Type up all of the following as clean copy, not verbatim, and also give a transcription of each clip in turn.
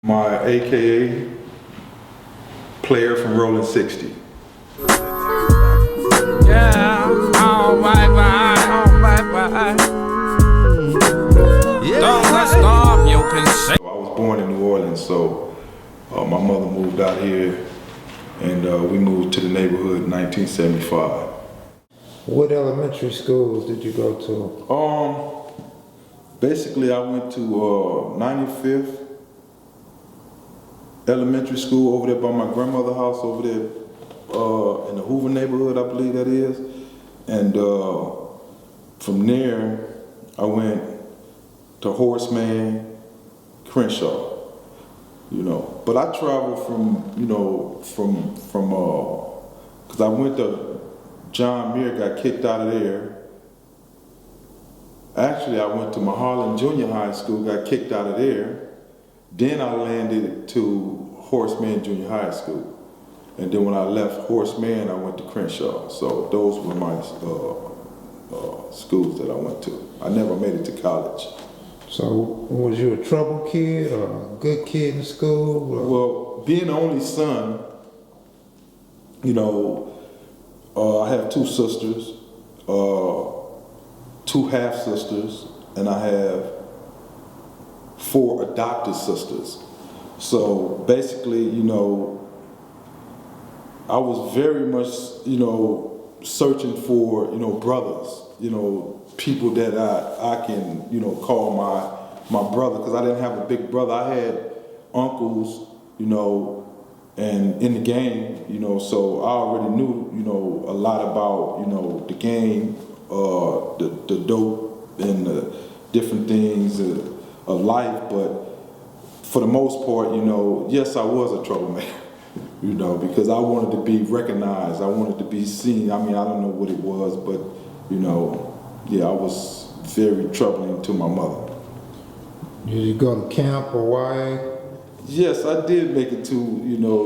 My AKA player from Rollin 60. Yeah, oh bye. Don't let stop, you can say. I was born in New Orleans, so my mother moved out here, and we moved to the neighborhood in 1975. What elementary schools did you go to? Basically, I went to 95th Elementary School over there by my grandmother's house over there in the Hoover neighborhood, I believe that is. And from there, I went to Horseman, Crenshaw, But I traveled because I went to John Muir, got kicked out of there. Actually, I went to Mahalan Junior High School, got kicked out of there. Then I landed to Horseman Junior High School. And then when I left Horseman, I went to Crenshaw. So those were my schools that I went to. I never made it to college. So was you a trouble kid or a good kid in school? Well, being the only son, I have two sisters, two half-sisters, and I have 4 adopted sisters. So basically, I was very much, searching for, brothers, people that I can, call my brother, because I didn't have a big brother. I had uncles, and in the game, so I already knew, a lot about, the game, the dope and the different things of life. But for the most part, yes, I was a troublemaker, because I wanted to be recognized. I wanted to be seen. I mean, I don't know what it was, but, yeah, I was very troubling to my mother. Did you go to camp or YA? Yes, I did make it to,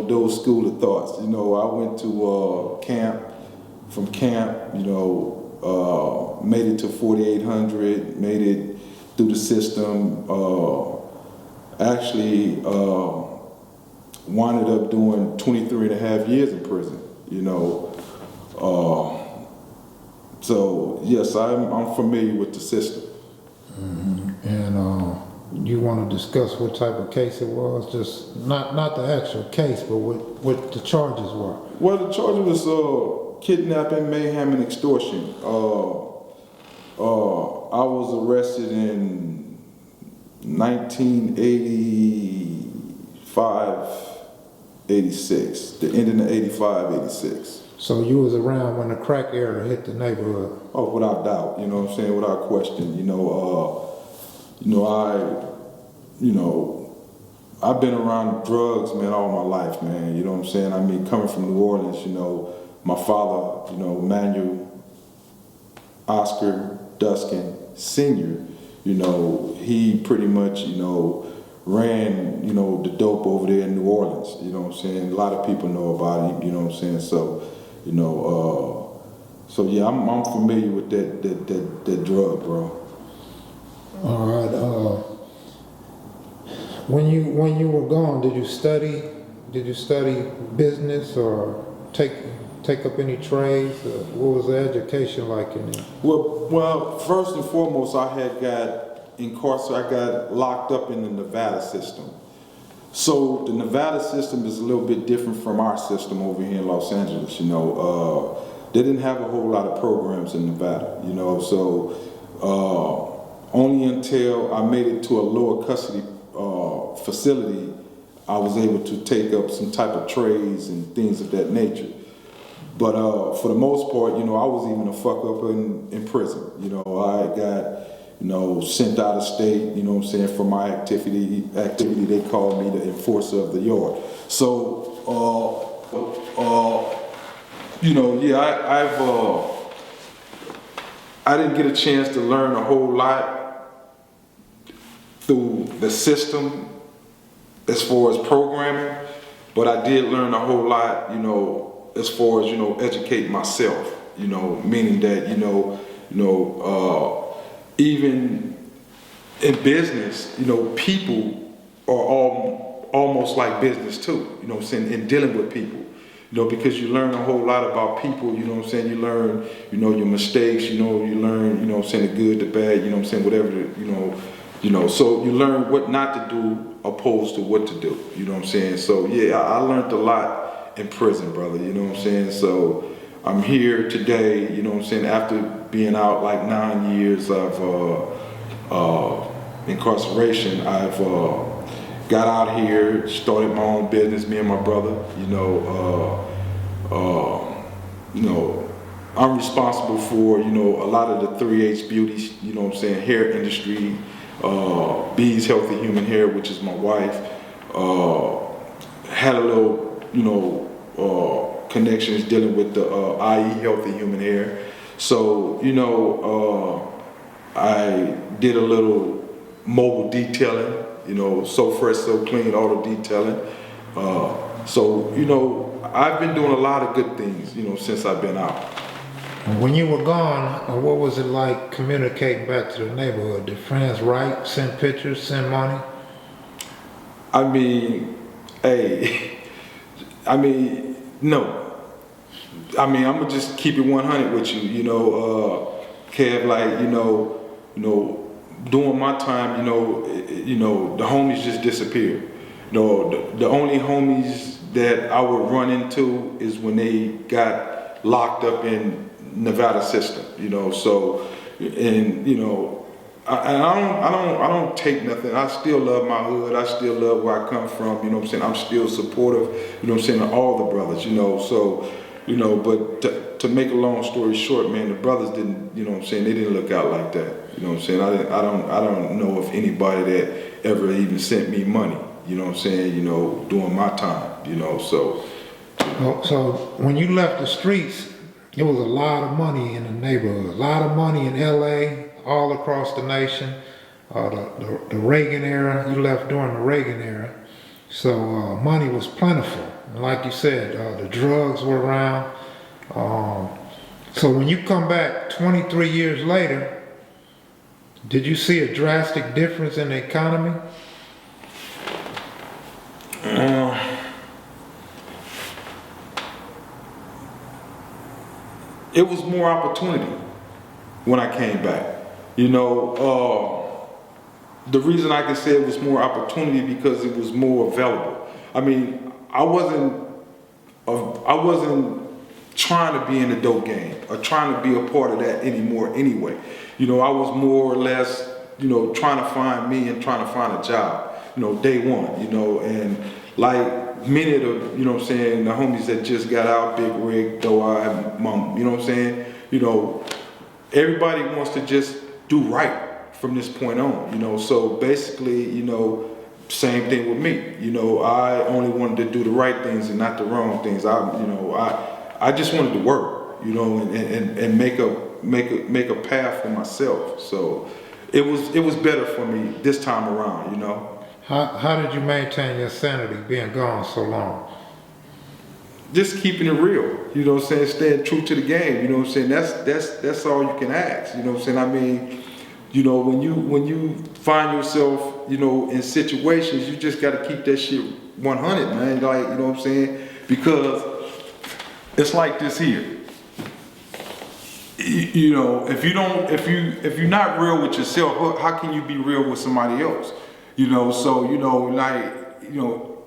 those school of thoughts. I went to camp. From camp, made it to 4800, made it through the system. Actually, winded up doing 23 and a half years in prison, So, yes, I'm familiar with the system. Mm-hmm. And you want to discuss what type of case it was? Just not the actual case, but what the charges were. Well, the charge was kidnapping, mayhem, and extortion. I was arrested in 1985, 86, the ending of 85, 86. So you was around when the crack era hit the neighborhood? Oh, without doubt, without question. I've been around drugs, man, all my life, man. I mean, coming from New Orleans, my father, Manuel Oscar Duskin Sr., he pretty much, ran, the dope over there in New Orleans, A lot of people know about him, So, so yeah, I'm familiar with that drug, bro. All right. When you were gone, did you study business or take up any trades? What was the education like in there? Well, first and foremost, I got locked up in the Nevada system. So the Nevada system is a little bit different from our system over here in Los Angeles. They didn't have a whole lot of programs in Nevada. So only until I made it to a lower custody facility, I was able to take up some type of trades and things of that nature. But for the most part, I was even a fuck up in prison. I got, sent out of state, for my activity. They called me the enforcer of the yard. So, I didn't get a chance to learn a whole lot through the system as far as programming, but I did learn a whole lot, as far as, educate myself, meaning that, even in business, people are almost like business too, you know what I'm saying, in dealing with people. You know, because you learn a whole lot about people, you know what I'm saying, you learn, you know, your mistakes, you learn, you know what I'm saying, the good, the bad, you know what I'm saying, whatever, you know, so you learn what not to do opposed to what to do, you know what I'm saying. So yeah, I learned a lot in prison, brother, you know what I'm saying. So I'm here today, you know what I'm saying, after being out like 9 years of incarceration. I've got out here, started my own business, me and my brother, you know, I'm responsible for, you know, a lot of the 3H beauty, you know what I'm saying, hair industry, B's Healthy Human Hair, which is my wife, had a little, you know, connections dealing with the IE Healthy Human Hair. So, you know, I did a little mobile detailing, you know, so fresh, so clean, auto detailing. So, you know, I've been doing a lot of good things, you know, since I've been out. When you were gone, what was it like communicating back to the neighborhood? Did friends write, send pictures, send money? I mean, hey, I mean, no. I mean, I'm gonna just keep it 100 with you, you know, Kev, like, you know, during my time, you know, the homies just disappeared. You know, the only homies that I would run into is when they got locked up in Nevada system, you know. So, and you know, I don't take nothing. I still love my hood. I still love where I come from. You know what I'm saying? I'm still supportive. You know what I'm saying? Of all the brothers. You know, so. You know, but to make a long story short, man, the brothers didn't, you know what I'm saying, they didn't look out like that. You know what I'm saying? I don't know if anybody that ever even sent me money, you know what I'm saying, you know, during my time, you know, so. So when you left the streets, there was a lot of money in the neighborhood, a lot of money in LA, all across the nation. The Reagan era, you left during the Reagan era. So money was plentiful. And like you said, the drugs were around. So when you come back 23 years later, did you see a drastic difference in the economy? It was more opportunity when I came back. You know, the reason I can say it was more opportunity because it was more available. I mean, I wasn't trying to be in the dope game or trying to be a part of that anymore anyway. You know, I was more or less, you know, trying to find me and trying to find a job, you know, day one, you know, and like many of the, you know what I'm saying, the homies that just got out, Big Rig, Doa, Mom, you know what I'm saying, you know, everybody wants to just do right from this point on, you know, so basically, you know, same thing with me. You know, I only wanted to do the right things and not the wrong things. I just wanted to work, you know, and make a path for myself. So it was better for me this time around, you know. How did you maintain your sanity being gone so long? Just keeping it real, you know what I'm saying, staying true to the game, you know what I'm saying. That's all you can ask, you know what I'm saying. I mean, you know, when you find yourself, you know, in situations, you just got to keep that shit 100, man. Like, you know what I'm saying? Because it's like this here. You know, if you're not real with yourself, how can you be real with somebody else? You know, so, you know, like, you know,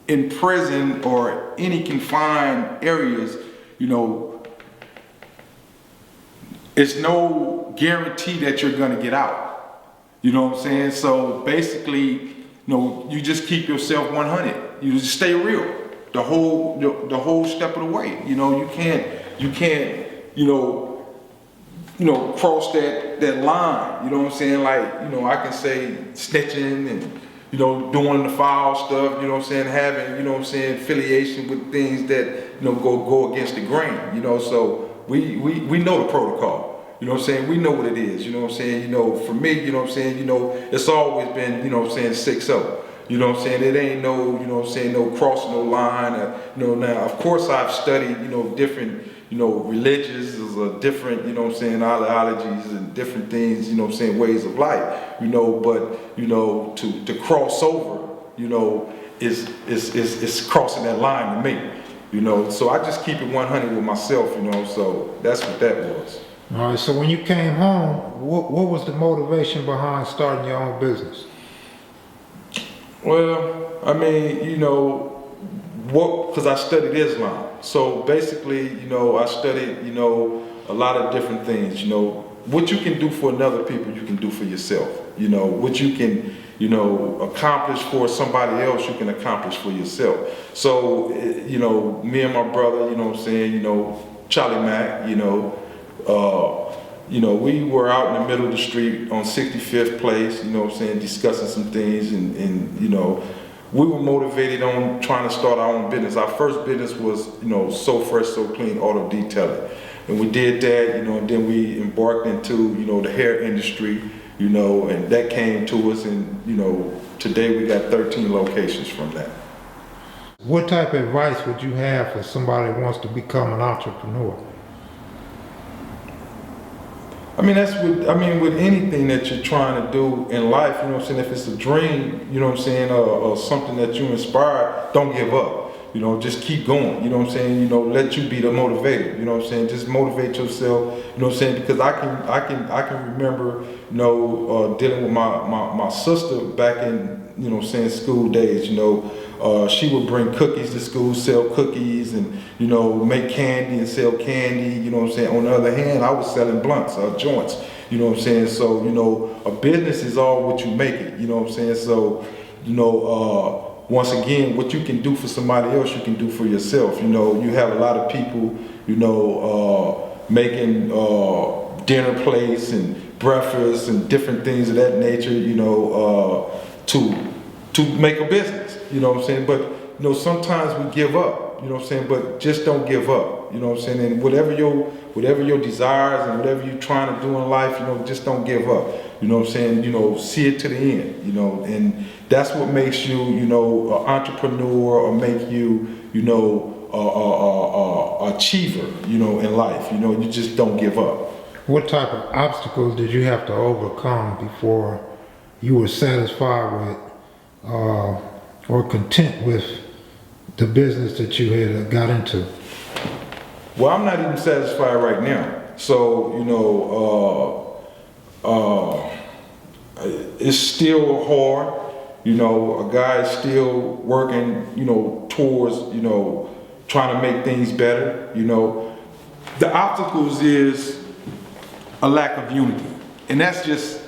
in prison or any confined areas, you know, it's no guarantee that you're gonna get out. You know what I'm saying? So basically, you know, you just keep yourself 100. You just stay real the whole step of the way. You know, you can't, you know, cross that line. You know what I'm saying? Like, you know, I can say snitching and, you know, doing the foul stuff, you know what I'm saying, having, you know what I'm saying, affiliation with things that, you know, go against the grain, you know, so we know the protocol. You know what I'm saying? We know what it is, you know what I'm saying? You know, for me, you know what I'm saying, you know, it's always been, you know what I'm saying, 6-0. You know what I'm saying? It ain't no, you know what I'm saying, no crossing no line. You know, now, of course, I've studied, you know, different, you know, religions, different, you know what I'm saying, ideologies and different things, you know what I'm saying, ways of life, you know, but, you know, to cross over, you know, is crossing that line to me, you know. So I just keep it 100 with myself, you know. So that's what that was. All right, so when you came home, what was the motivation behind starting your own business? Well, I mean, you know, because I studied Islam. So basically, you know, I studied, you know, a lot of different things. You know, what you can do for another people, you can do for yourself. You know, what you can, you know, accomplish for somebody else, you can accomplish for yourself. So, you know, me and my brother, you know what I'm saying, you know, Charlie Mack, you know, we were out in the middle of the street on 65th Place, you know what I'm saying, discussing some things, and you know, we were motivated on trying to start our own business. Our first business was, you know, So Fresh, So Clean auto detailing. And we did that, you know, and then we embarked into, you know, the hair industry, you know, and that came to us, and, you know, today we got 13 locations from that. What type of advice would you have for somebody who wants to become an entrepreneur? I mean, with anything that you're trying to do in life, you know what I'm saying, if it's a dream, you know what I'm saying, or something that you inspire, don't give up. You know, just keep going, you know what I'm saying, you know, let you be the motivator, you know what I'm saying, just motivate yourself, you know what I'm saying, because I can remember, you know, dealing with my sister back in, you know what I'm saying, school days, you know, she would bring cookies to school, sell cookies, and, you know, make candy and sell candy, you know what I'm saying. On the other hand, I was selling blunts, joints, you know what I'm saying. So, you know, a business is all what you make it, you know what I'm saying. So, you know, once again, what you can do for somebody else, you can do for yourself. You know, you have a lot of people, you know, making dinner plates and breakfast and different things of that nature, you know, to make a business, you know what I'm saying. But, you know, sometimes we give up, you know what I'm saying, but just don't give up, you know what I'm saying. And whatever your desires and whatever you're trying to do in life, you know, just don't give up, you know what I'm saying. You know, see it to the end, you know, and that's what makes you, you know, an entrepreneur, or make you, you know, achiever, you know, in life. You know, you just don't give up. What type of obstacles did you have to overcome before you were satisfied with or content with the business that you had got into? Well, I'm not even satisfied right now. So, you know, it's still hard. You know, a guy is still working, you know, towards, you know, trying to make things better. You know, the obstacles is a lack of unity, and that's just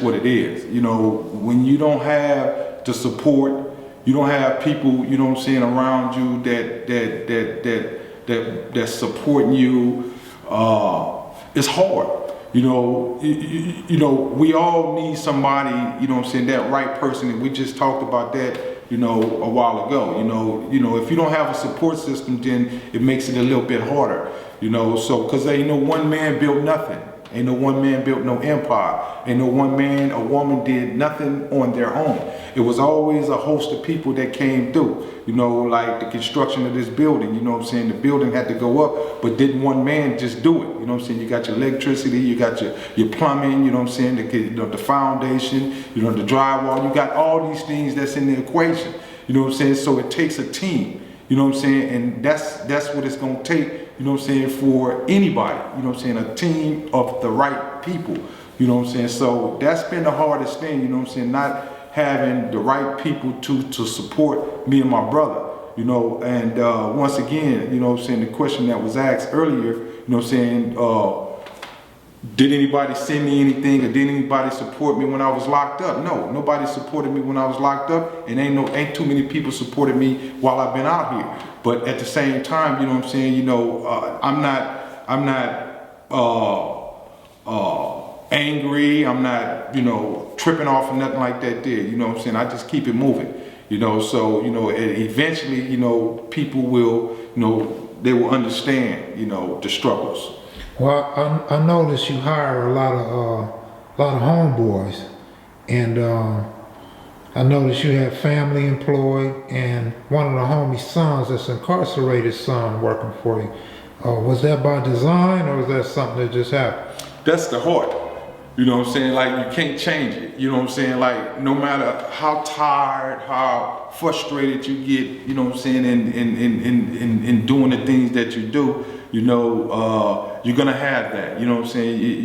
what it is. You know, when you don't have the support, you don't have people, you know what I'm saying, around you that supporting you, it's hard. You know, we all need somebody, you know what I'm saying, that right person, and we just talked about that, you know, a while ago. You know, if you don't have a support system, then it makes it a little bit harder, you know, so, because ain't no one man built nothing. Ain't no one man built no empire. Ain't no one man or woman did nothing on their own. It was always a host of people that came through. You know, like the construction of this building, you know what I'm saying? The building had to go up, but didn't one man just do it? You know what I'm saying? You got your electricity, you got your plumbing, you know what I'm saying? The foundation, you know, the drywall, you got all these things that's in the equation. You know what I'm saying? So it takes a team, you know what I'm saying? And that's what it's gonna take. You know what I'm saying, for anybody, you know what I'm saying, a team of the right people, you know what I'm saying. So that's been the hardest thing, you know what I'm saying, not having the right people to support me and my brother, you know. And once again, you know what I'm saying, the question that was asked earlier, you know what I'm saying, did anybody send me anything, or did anybody support me when I was locked up? No, nobody supported me when I was locked up, and ain't too many people supported me while I've been out here. But at the same time, you know what I'm saying, you know, I'm not angry, I'm not, you know, tripping off or nothing like that there, you know what I'm saying. I just keep it moving, you know. So, you know, eventually, you know, people will, you know, they will understand, you know, the struggles. Well, I noticed you hire a lot of homeboys, and I noticed you have family employed, and one of the homie's sons, that's incarcerated son, working for you. Was that by design, or was that something that just happened? That's the heart. You know what I'm saying? Like, you can't change it. You know what I'm saying? Like, no matter how tired, how frustrated you get, you know what I'm saying, in doing the things that you do, you know, you're gonna have that. You know what I'm saying?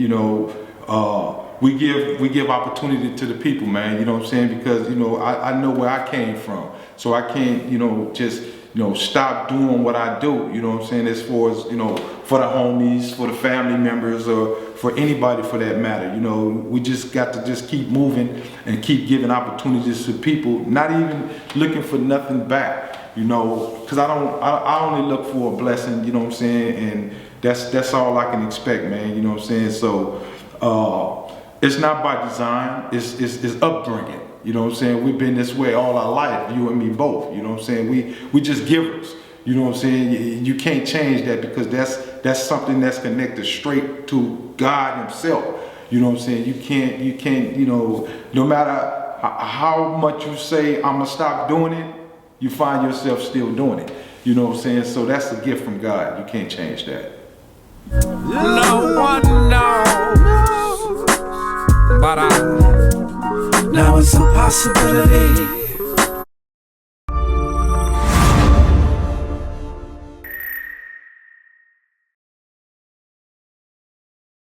We give opportunity to the people, man. You know what I'm saying? Because, you know, I know where I came from. So I can't, you know, just, you know, stop doing what I do, you know what I'm saying, as far as, you know, for the homies, for the family members, or for anybody for that matter. You know, we just got to just keep moving and keep giving opportunities to people, not even looking for nothing back, you know, because I only look for a blessing, you know what I'm saying, and that's all I can expect, man, you know what I'm saying. So it's not by design, it's upbringing. You know what I'm saying? We've been this way all our life, you and me both. You know what I'm saying? We just givers. You know what I'm saying? You can't change that, because that's something that's connected straight to God Himself. You know what I'm saying? You can't, you know, no matter how much you say, I'm gonna stop doing it, you find yourself still doing it. You know what I'm saying? So that's a gift from God. You can't change that. No one knows, but I Now it's a possibility.